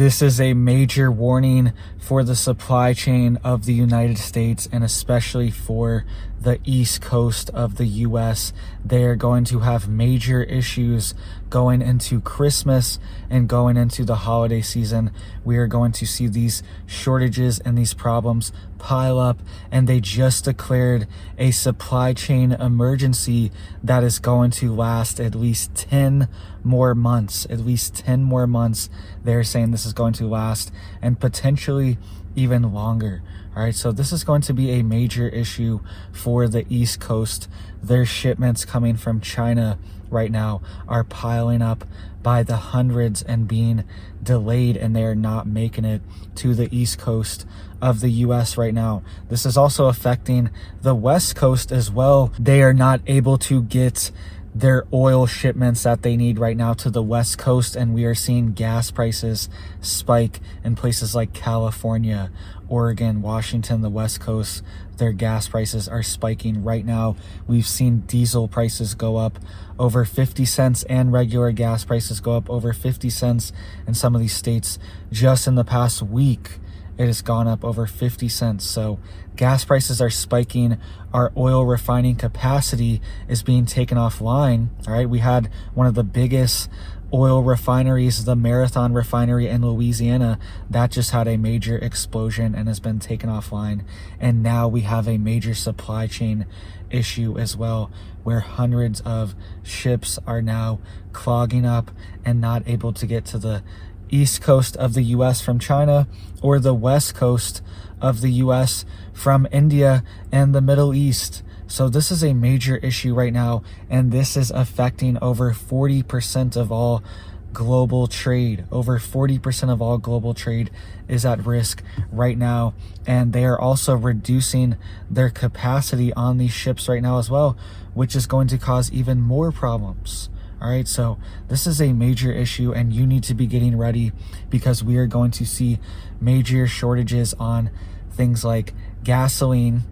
This is a major warning for the supply chain of the United States, and especially for the East Coast of the US. They are going to have major issues going into Christmas and going into the holiday season. We are going to see these shortages and these problems pile up, and they just declared a supply chain emergency that is going to last at least 10 more months. At least 10 more months. They're saying this is going to last, and potentially even longer. All right, so this is going to be a major issue for the East Coast. Their shipments coming from China right now are piling up by the hundreds and being delayed, and they're not making it to the East Coast of the US right now. This is also affecting the West Coast as well. They are not able to get their oil shipments that they need right now to the West Coast, and we are seeing gas prices spike in places like California, Oregon, Washington, the West Coast. Their gas prices are spiking right now. We've seen diesel prices go up over 50 cents and regular gas prices go up over 50 cents in some of these states. Just in the past week, it has gone up over 50 cents. So gas prices are spiking. Our oil refining capacity is being taken offline. All right, we had one of the biggest oil refineries, the Marathon refinery in Louisiana, that just had a major explosion and has been taken offline. And now we have a major supply chain issue as well, where hundreds of ships are now clogging up and not able to get to the East Coast of the US from China, or the West Coast of the US from India and the Middle East. So this is a major issue right now, and this is affecting over 40% of all global trade. Over 40% of all global trade is at risk right now, and they are also reducing their capacity on these ships right now as well, which is going to cause even more problems. All right, so this is a major issue, and you need to be getting ready, because we are going to see major shortages on things like gasoline,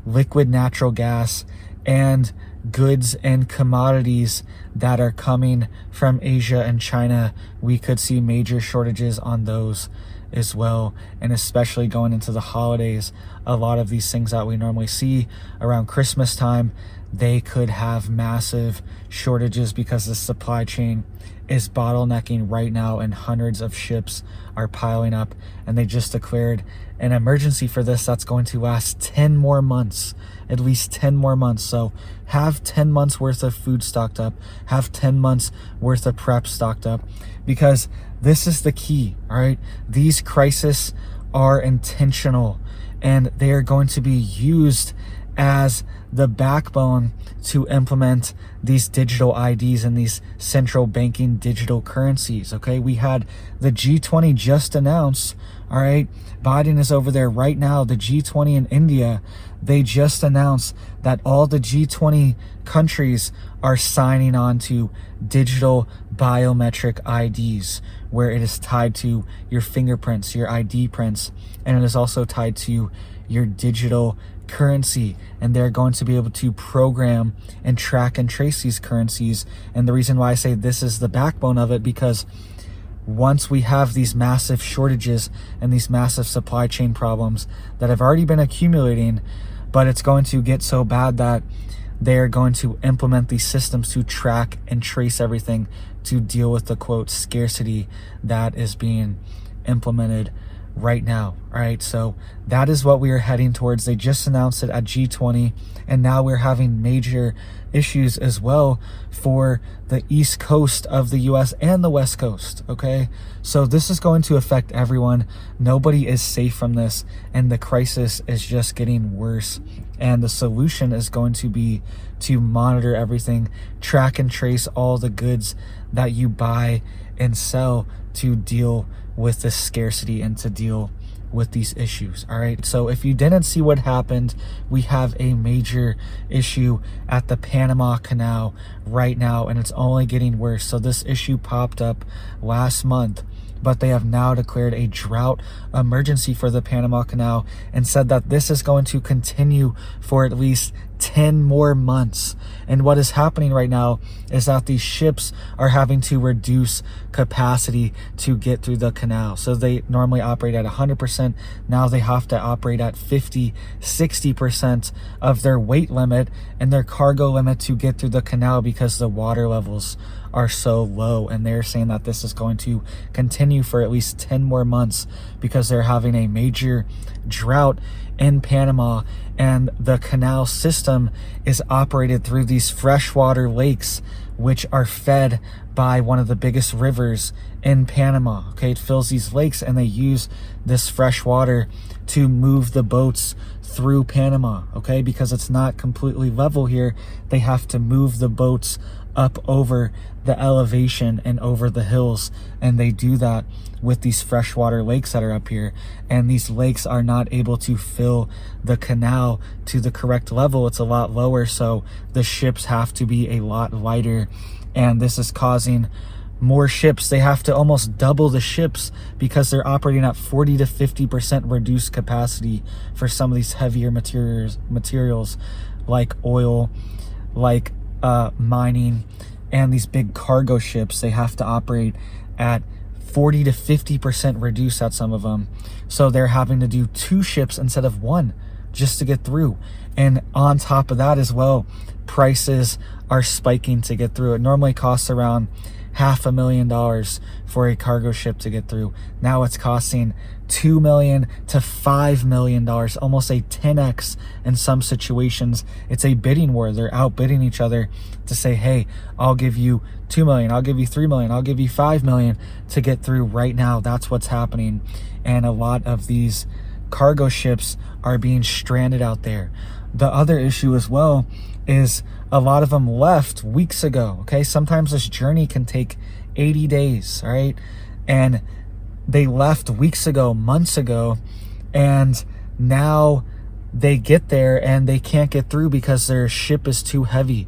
liquid natural gas, and goods and commodities that are coming from Asia and China. We could see major shortages on those as well, and especially going into the holidays. A lot of these things that we normally see around Christmas time, they could have massive shortages because the supply chain is bottlenecking right now, and hundreds of ships are piling up, and they just declared an emergency for this that's going to last 10 more months, at least 10 more months. So have 10 months worth of food stocked up, have 10 months worth of prep stocked up, because this is the key. All right, these crises are intentional, and they are going to be used as the backbone to implement these digital IDs and these central banking digital currencies. Okay, we had the G20 just announced. All right, Biden is over there right now, the G20 in India. They just announced that all the G20 countries are signing on to digital biometric IDs, where it is tied to your fingerprints, your ID prints, and it is also tied to your digital currency, and they're going to be able to program and track and trace these currencies. And the reason why I say this is the backbone of it, because once we have these massive shortages and these massive supply chain problems that have already been accumulating, but it's going to get so bad that they're going to implement these systems to track and trace everything to deal with the quote scarcity that is being implemented right now. All right, so that is what we are heading towards. They just announced it at G20, and now we're having major issues as well for the East Coast of the US and the West Coast. Okay, so this is going to affect everyone. Nobody is safe from this, and the crisis is just getting worse. And the solution is going to be to monitor everything, track and trace all the goods that you buy and sell to deal with this scarcity and to deal with these issues. All right, so if you didn't see what happened, we have a major issue at the Panama Canal right now, and it's only getting worse. So this issue popped up last month, but they have now declared a drought emergency for the Panama Canal and said that this is going to continue for at least 10 more months. And what is happening right now is that these ships are having to reduce capacity to get through the canal. So they normally operate at 100%. Now they have to operate at 50, 60% of their weight limit and their cargo limit to get through the canal because the water levels are so low. And they're saying that this is going to continue for at least 10 more months because they're having a major drought in Panama, and the canal system is operated through these freshwater lakes, which are fed by one of the biggest rivers in Panama. Okay, it fills these lakes, and they use this fresh water to move the boats through Panama. Okay, because it's not completely level here, they have to move the boats up over the elevation and over the hills, and they do that with these freshwater lakes that are up here. And these lakes are not able to fill the canal to the correct level. It's a lot lower, so the ships have to be a lot lighter, and this is causing more ships. They have to almost double the ships because they're operating at 40 to 50% reduced capacity for some of these heavier materials like oil, like mining, and these big cargo ships. They have to operate at 40 to 50% reduced at some of them. So they're having to do 2 ships instead of 1 just to get through. And on top of that as well, prices are spiking to get through. It normally costs around $500,000 for a cargo ship to get through. Now it's costing $2 million to $5 million, almost a 10x in some situations. It's a bidding war. They're outbidding each other to say, hey, I'll give you $2 million, I'll give you $3 million, I'll give you $5 million to get through right now. That's what's happening. And a lot of these cargo ships are being stranded out there. The other issue as well is a lot of them left weeks ago. Okay, sometimes this journey can take 80 days, all right? And they left weeks ago, months ago, and now they get there and they can't get through because their ship is too heavy.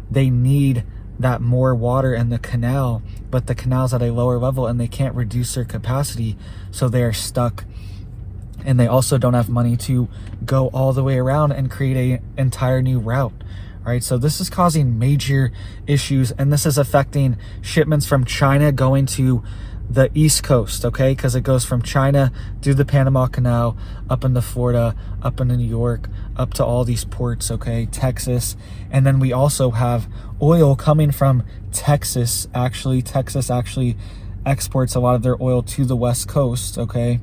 They need that more water in the canal, but the canal's at a lower level and they can't reduce their capacity, so they are stuck. And they also don't have money to go all the way around and create an entire new route. Right, so this is causing major issues, and this is affecting shipments from China going to the East Coast, okay? Because it goes from China through the Panama Canal, up into Florida, up into New York, up to all these ports, okay? Texas. And then we also have oil coming from Texas. Texas actually exports a lot of their oil to the West Coast, okay?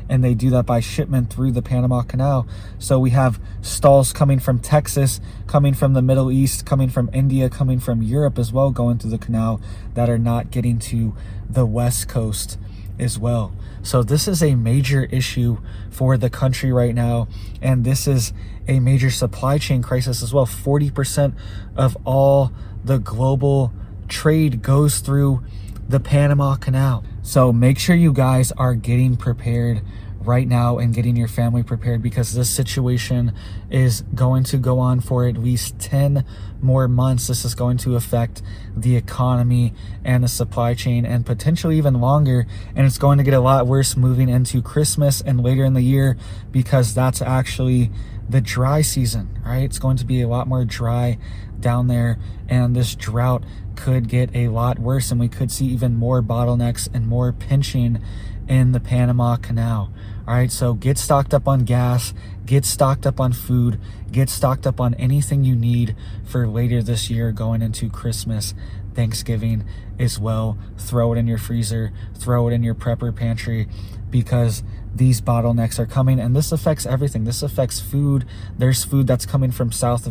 And they do that by shipment through the Panama Canal. So we have stalls coming from Texas, coming from the Middle East, coming from India, coming from Europe as well, going through the canal, that are not getting to the West Coast as well. So this is a major issue for the country right now, and this is a major supply chain crisis as well. 40% of all the global trade goes through the Panama Canal. So make sure you guys are getting prepared right now and getting your family prepared, because this situation is going to go on for at least 10 more months. This is going to affect the economy and the supply chain, and potentially even longer. And it's going to get a lot worse moving into Christmas and later in the year, because that's actually the dry season, right? It's going to be a lot more dry down there, and this drought could get a lot worse, and we could see even more bottlenecks and more pinching in the Panama Canal. All right, so get stocked up on gas, get stocked up on food, get stocked up on anything you need for later this year going into Christmas, Thanksgiving as well. Throw it in your freezer, throw it in your prepper pantry, because these bottlenecks are coming, and this affects everything. This affects food. There's food that's coming from South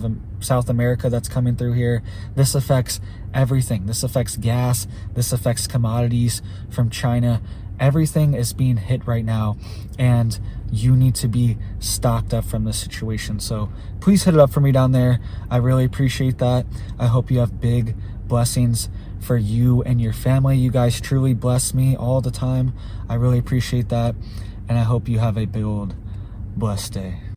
America that's coming through here. This affects everything. This affects gas. This affects commodities from China. Everything is being hit right now, and you need to be stocked up from this situation. So please hit it up for me down there. I really appreciate that. I hope you have big blessings for you and your family. You guys truly bless me all the time. I really appreciate that, and I hope you have a big old blessed day.